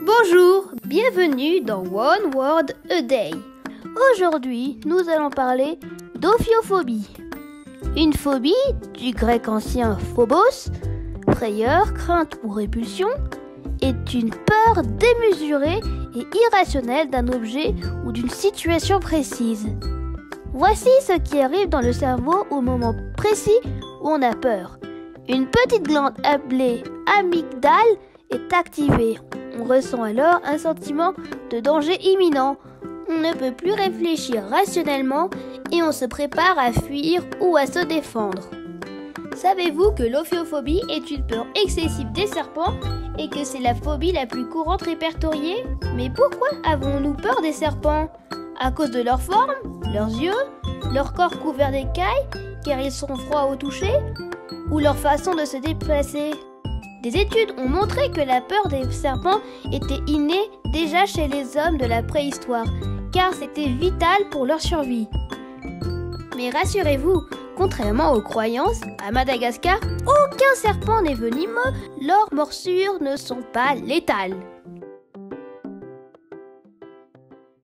Bonjour, bienvenue dans One Word a Day. Aujourd'hui, nous allons parler d'ophiophobie. Une phobie, du grec ancien phobos, frayeur, crainte ou répulsion, est une peur démesurée et irrationnelle d'un objet ou d'une situation précise. Voici ce qui arrive dans le cerveau au moment précis où on a peur. Une petite glande appelée amygdale est activée. On ressent alors un sentiment de danger imminent. On ne peut plus réfléchir rationnellement et on se prépare à fuir ou à se défendre. Savez-vous que l'ophiophobie est une peur excessive des serpents et que c'est la phobie la plus courante répertoriée? Mais pourquoi avons-nous peur des serpents? À cause de leur forme, leurs yeux, leur corps couvert d'écailles car ils sont froids au toucher, ou leur façon de se déplacer? Des études ont montré que la peur des serpents était innée déjà chez les hommes de la préhistoire, car c'était vital pour leur survie. Mais rassurez-vous, contrairement aux croyances, à Madagascar, aucun serpent n'est venimeux, leurs morsures ne sont pas létales.